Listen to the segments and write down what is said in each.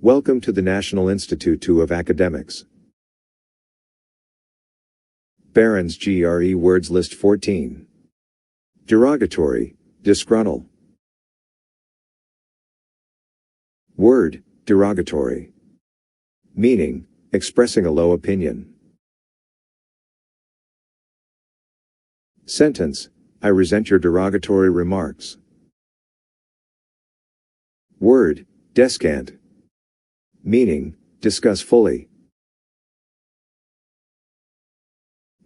Welcome to the National Institute of Academics. Barron'S Gre words list 14. Derogatory, disgruntle. Word, derogatory. Meaning, expressing a low opinion. Sentence, I resent your derogatory remarks. Word, descant. Meaning, discuss fully.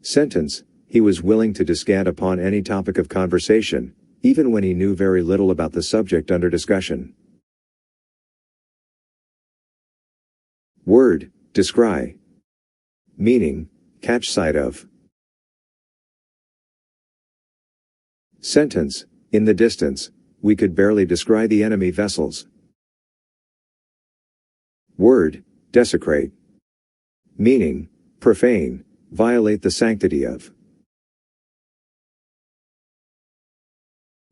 Sentence, he was willing to descant upon any topic of conversation, even when he knew very little about the subject under discussion. Word, descry. Meaning, catch sight of. Sentence, in the distance, we could barely descry the enemy vessels. Word, desecrate. Meaning, profane, violate the sanctity of.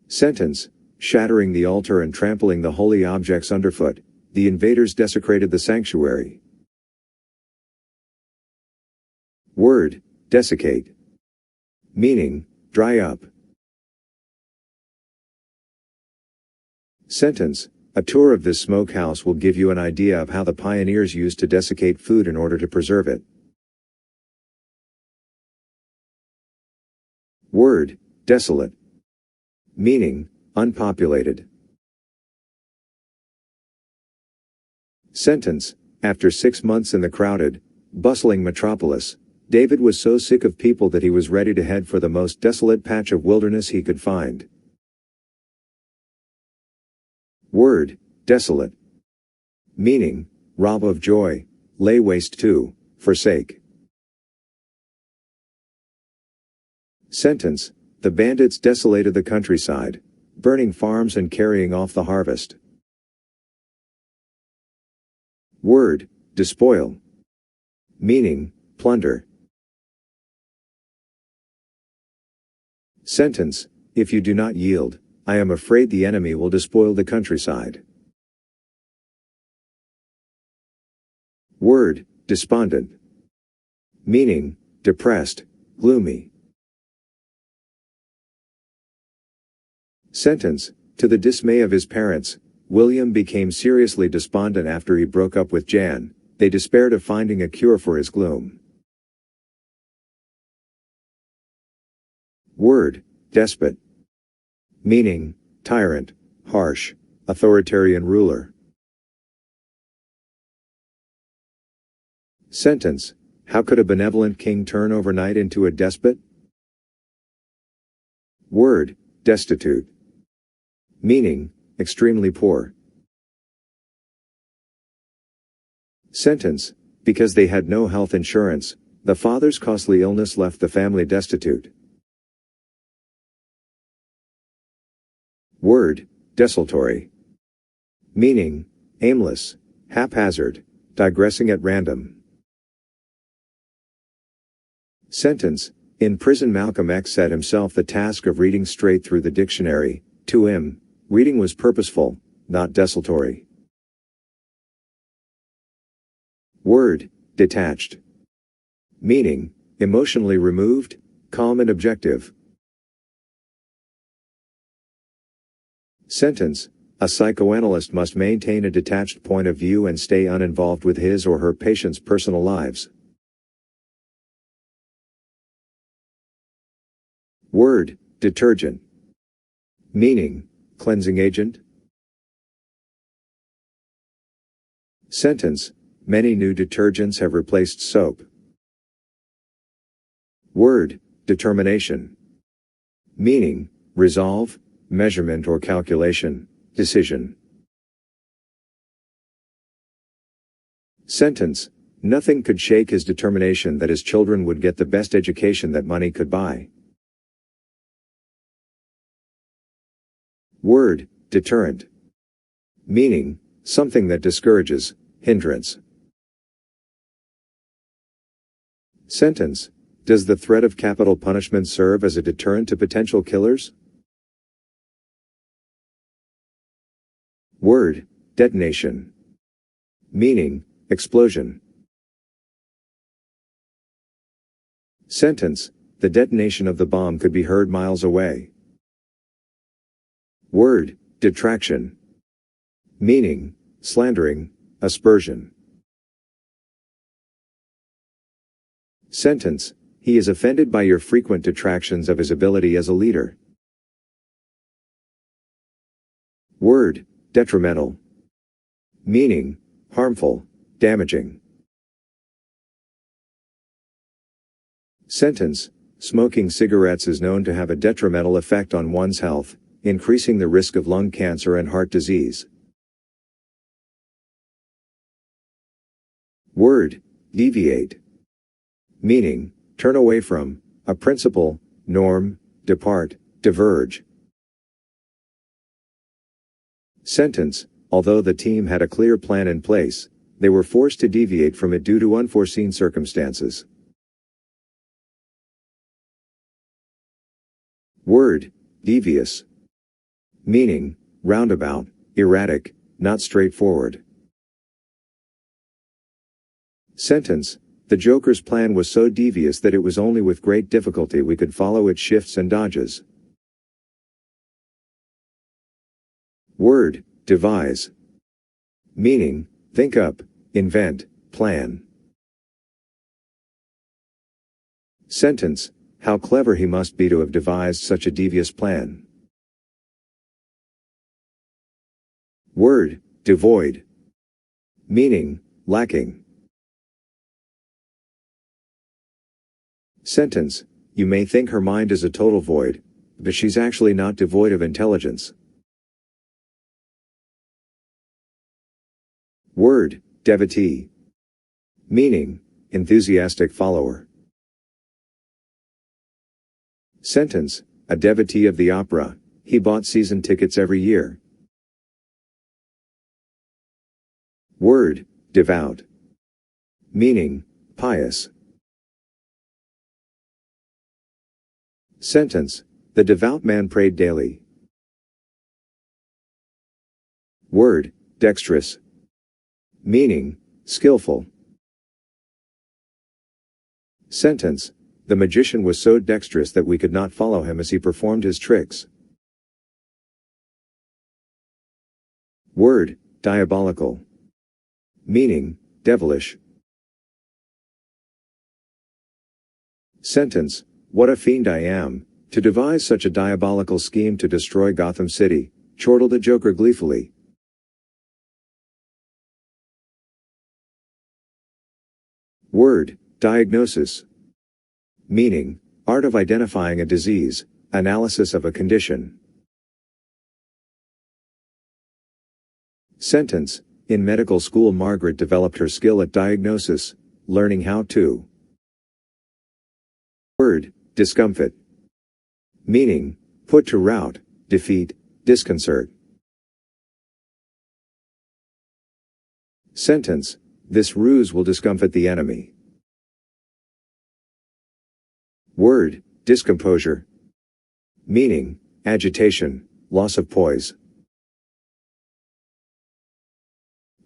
Sentence, shattering the altar and trampling the holy objects underfoot, the invaders desecrated the sanctuary. Word, desiccate. Meaning, dry up. Sentence, a tour of this smokehouse will give you an idea of how the pioneers used to desiccate food in order to preserve it. Word, desolate. Meaning, unpopulated. Sentence, after 6 months in the crowded, bustling metropolis, David was so sick of people that he was ready to head for the most desolate patch of wilderness he could find. Word, desolate. Meaning, rob of joy, lay waste to, forsake. Sentence, the bandits desolated the countryside, burning farms and carrying off the harvest. Word, despoil. Meaning, plunder. Sentence, if you do not yield, I am afraid the enemy will despoil the countryside. Word, despondent. Meaning, depressed, gloomy. Sentence, to the dismay of his parents, William became seriously despondent after he broke up with Jan. They despaired of finding a cure for his gloom. Word, despot. Meaning, tyrant, harsh, authoritarian ruler. Sentence, how could a benevolent king turn overnight into a despot? Word, destitute. Meaning, extremely poor. Sentence, because they had no health insurance, the father's costly illness left the family destitute. Word, desultory. Meaning, aimless, haphazard, digressing at random. Sentence, in prison Malcolm X set himself the task of reading straight through the dictionary. To him, reading was purposeful, not desultory. Word, detached. Meaning, emotionally removed, calm and objective. Sentence, a psychoanalyst must maintain a detached point of view and stay uninvolved with his or her patients' personal lives. Word, detergent. Meaning, cleansing agent. Sentence, many new detergents have replaced soap. Word, determination. Meaning, resolve, measurement or calculation, decision. Sentence, nothing could shake his determination that his children would get the best education that money could buy. Word, deterrent. Meaning, something that discourages, hindrance. Sentence, does the threat of capital punishment serve as a deterrent to potential killers? Word, detonation. meaning, explosion. Sentence, the detonation of the bomb could be heard miles away. Word, detraction. Meaning, slandering, aspersion. Sentence, he is offended by your frequent detractions of his ability as a leader. Word, detrimental. Meaning, harmful, damaging. Sentence, smoking cigarettes is known to have a detrimental effect on one's health, increasing the risk of lung cancer and heart disease. Word, deviate. Meaning, turn away from, a principle, norm, depart, diverge. Sentence, although the team had a clear plan in place, they were forced to deviate from it due to unforeseen circumstances. Word, devious. Meaning, roundabout, erratic, not straightforward. Sentence, the Joker's plan was so devious that it was only with great difficulty we could follow its shifts and dodges. Word, devise. Meaning, think up, invent, plan. Sentence, how clever he must be to have devised such a devious plan. Word, devoid. Meaning, lacking. Sentence, you may think her mind is a total void, but she's actually not devoid of intelligence. Word, devotee. Meaning, enthusiastic follower. Sentence, a devotee of the opera, he bought season tickets every year. Word, devout. Meaning, pious. Sentence, the devout man prayed daily. Word, dexterous. Meaning, skillful. Sentence, the magician was so dexterous that we could not follow him as he performed his tricks. Word, diabolical. Meaning, devilish. Sentence, what a fiend I am, to devise such a diabolical scheme to destroy Gotham City, chortled the Joker gleefully. Word, diagnosis. Meaning, art of identifying a disease, analysis of a condition. Sentence, in medical school Margaret developed her skill at diagnosis, learning how to. Word, discomfit. Meaning, put to rout, defeat, disconcert. Sentence, this ruse will discomfit the enemy. Word, discomposure. Meaning, agitation, loss of poise.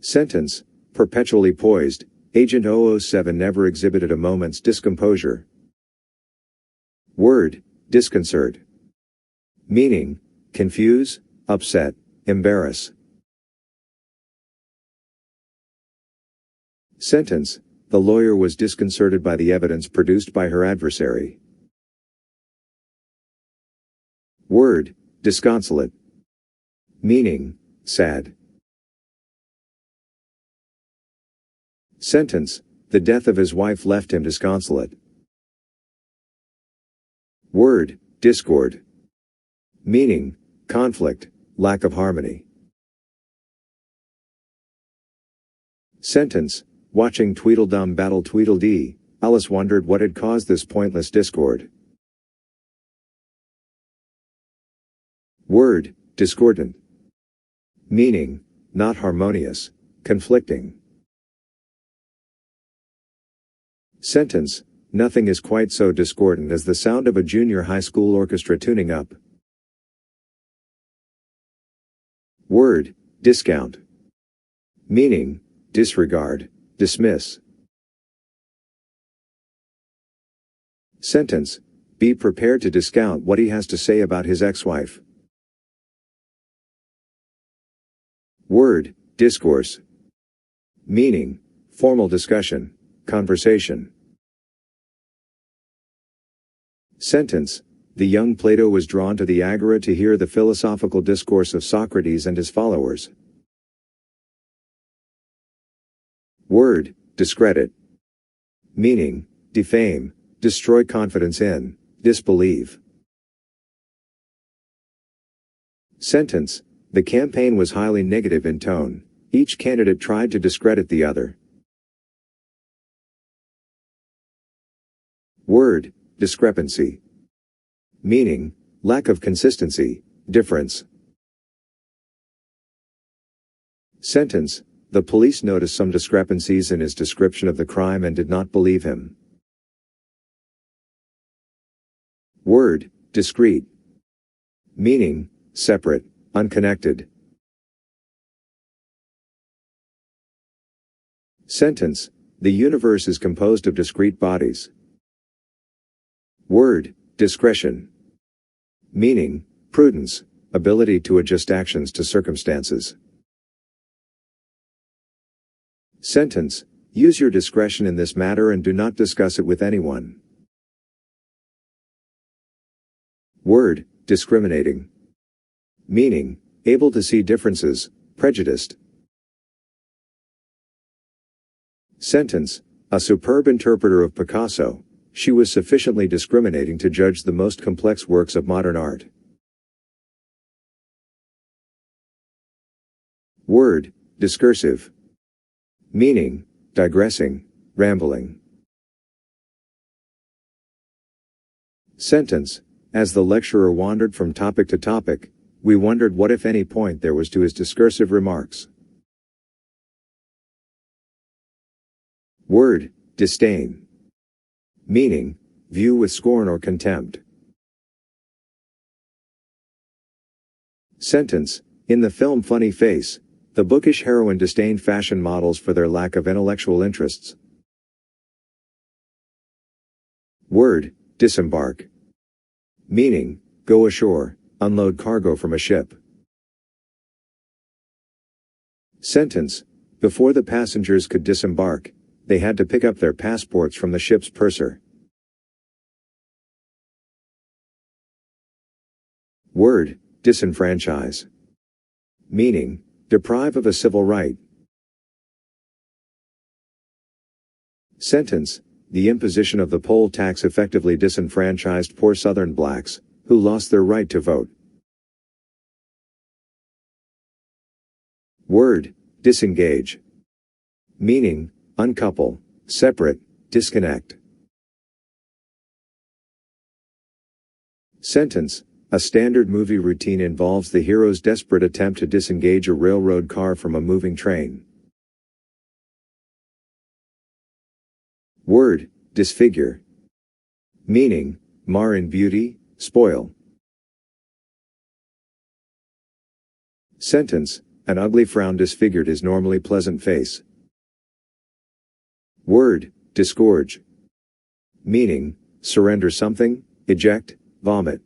Sentence, perpetually poised, Agent 007 never exhibited a moment's discomposure. Word, disconcert. Meaning, confuse, upset, embarrass. Sentence, the lawyer was disconcerted by the evidence produced by her adversary. Word, disconsolate. Meaning, sad. Sentence, the death of his wife left him disconsolate. Word, discord. Meaning, conflict, lack of harmony. Sentence, watching Tweedledum battle Tweedledee, Alice wondered what had caused this pointless discord. Word, discordant. Meaning, not harmonious, conflicting. Sentence, nothing is quite so discordant as the sound of a junior high school orchestra tuning up. Word, discount. Meaning, disregard, dismiss. Sentence, be prepared to discount what he has to say about his ex-wife. Word, discourse. Meaning, formal discussion, conversation. Sentence, the young Plato was drawn to the agora to hear the philosophical discourse of Socrates and his followers. Word, discredit. Meaning, defame, destroy confidence in, disbelieve. Sentence, the campaign was highly negative in tone. Each candidate tried to discredit the other. Word, discrepancy. Meaning, lack of consistency, difference. Sentence, the police noticed some discrepancies in his description of the crime and did not believe him. Word, discrete. Meaning, separate, unconnected. Sentence, the universe is composed of discrete bodies. Word, discretion. Meaning, prudence, ability to adjust actions to circumstances. Sentence, use your discretion in this matter and do not discuss it with anyone. Word, discriminating. Meaning, able to see differences, prejudiced. Sentence, a superb interpreter of Picasso, she was sufficiently discriminating to judge the most complex works of modern art. Word, discursive. Meaning, digressing, rambling. Sentence, as the lecturer wandered from topic to topic, we wondered what if any point there was to his discursive remarks. Word, disdain. Meaning, view with scorn or contempt. Sentence, in the film Funny Face, the bookish heroine disdained fashion models for their lack of intellectual interests. Word, disembark. Meaning, go ashore, unload cargo from a ship. Sentence, before the passengers could disembark, they had to pick up their passports from the ship's purser. Word, disenfranchise. Meaning, deprive of a civil right. Sentence, the imposition of the poll tax effectively disenfranchised poor Southern blacks, who lost their right to vote. Word, disengage. Meaning, uncouple, separate, disconnect. Sentence, a standard movie routine involves the hero's desperate attempt to disengage a railroad car from a moving train. Word, disfigure. Meaning, mar in beauty, spoil. Sentence, an ugly frown disfigured his normally pleasant face. Word, disgorge. Meaning, surrender something, eject, vomit.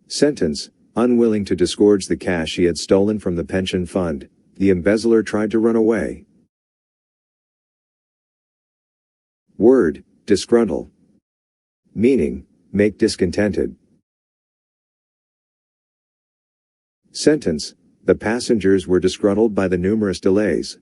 Sentence, unwilling to disgorge the cash he had stolen from the pension fund, the embezzler tried to run away. Word, disgruntle. Meaning, make discontented. Sentence, the passengers were disgruntled by the numerous delays.